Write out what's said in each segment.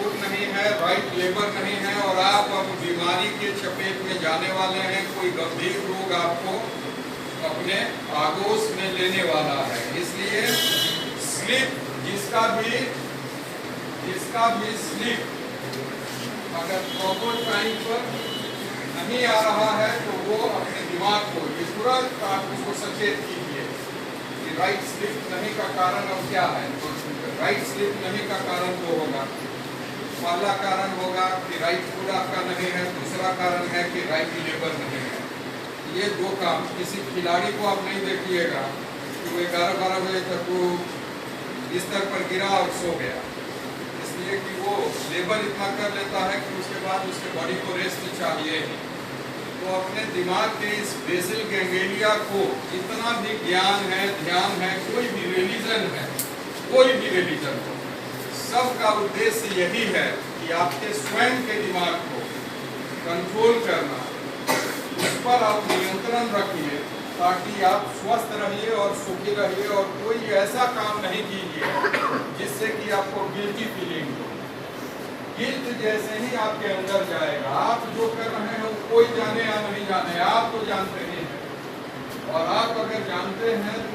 Food नहीं है, right labour नहीं है और आप अब बीमारी के चपेट में जाने वाले हैं। कोई गंभीर रोग आपको अपने आगोश में लेने वाला है। इसलिए स्लीप, जिसका भी स्लीप अगर प्रॉपर टाइम पर नहीं आ रहा है तो वो अपने दिमाग को ये तुरंत आप उसको सचेत कीजिए कि राइट स्लीप नहीं का कारण अब क्या है। तो राइट स्लीप नहीं का कारण वो होगा, पहला कारण होगा कि राइट फूड आपका नहीं है, दूसरा कारण है कि राइट लेबर नहीं है। ये दो काम, किसी खिलाड़ी को आप नहीं देखिएगा कि वो 11-12 बजे तक वो बिस्तर पर गिरा और सो गया, इसलिए कि वो लेबर इतना कर लेता है कि उसके बाद उसके बॉडी को रेस्ट चाहिए ही। तो अपने दिमाग के इस बेसिल गैंग्लिया को जितना भी ज्ञान है, ध्यान है, कोई भी रिलीजन हो, सबका उद्देश्य यही है कि आपके स्वयं के दिमाग को कंट्रोल करना, उस पर आप नियंत्रण रखिए ताकि आप स्वस्थ रहिए और सुखी रहिए और कोई ऐसा काम नहीं कीजिए जिससे कि आपको गिल्टी फीलिंग हो। गिल्ट जैसे ही आपके अंदर जाएगा, आप जो कर रहे हैं वो कोई जाने या नहीं जाने, आप तो जानते ही हैं। और आप अगर जानते हैं तो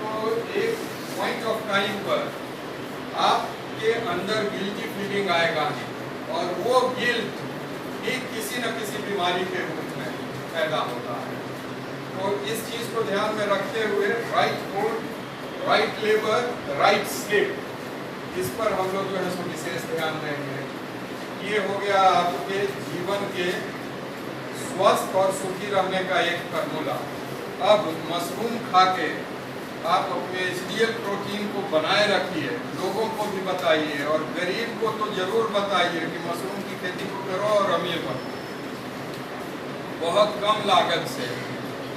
एक पॉइंट ऑफ टाइम पर आपके अंदर गिल्टी फीलिंग आएगा और वो गिल्ट ही किसी न किसी बीमारी के रूप में पैदा होता है। तो इस चीज को ध्यान में रखते हुए right food, right labour, right sleep, इस पर हम लोग जो है सो विशेष ध्यान देंगे। ये हो गया आपके जीवन के स्वस्थ और सुखी रहने का एक फॉर्मूला। अब मशरूम खा के आप अपने HDL प्रोटीन को बनाए रखिए, लोगों को भी बताइए और गरीब को तो जरूर बताइए कि मशरूम की खेती को करो और अमीर बनो। बहुत कम लागत से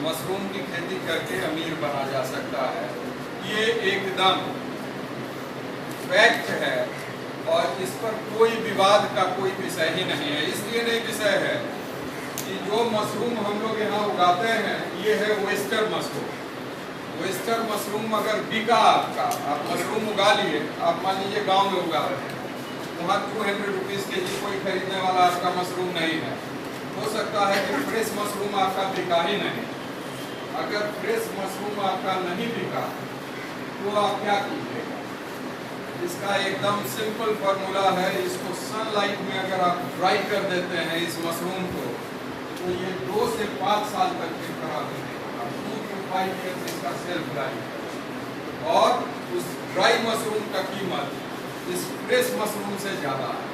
मशरूम की खेती करके अमीर बना जा सकता है। ये एकदम फैक्ट है और इस पर कोई विवाद का कोई विषय ही नहीं है। इसलिए नहीं विषय है कि जो मशरूम हम लोग यहाँ उगाते हैं ये है वेस्टर मशरूम। वेस्टर मशरूम अगर बिका आपका, आप मशरूम उगा लिए, आप मान लीजिए गांव में उगा रहे हैं, वहाँ 200 रुपीज़ के जी कोई खरीदने वाला आपका मशरूम नहीं है। हो सकता है कि फ्रेश मशरूम आपका बिका ही नहीं। अगर फ्रेश मशरूम आपका नहीं बिका तो आप क्या कीजिएगा? इसका एकदम सिंपल फार्मूला है। इसको सनलाइट में अगर आप ड्राई कर देते हैं इस मशरूम को, तो ये 2 से 5 साल तक फिर खराब नहीं होगा। 2 to 5 years इसका सेल्फ लाइफ। और उस ड्राई मशरूम का कीमत इस फ्रेश मशरूम से ज़्यादा है।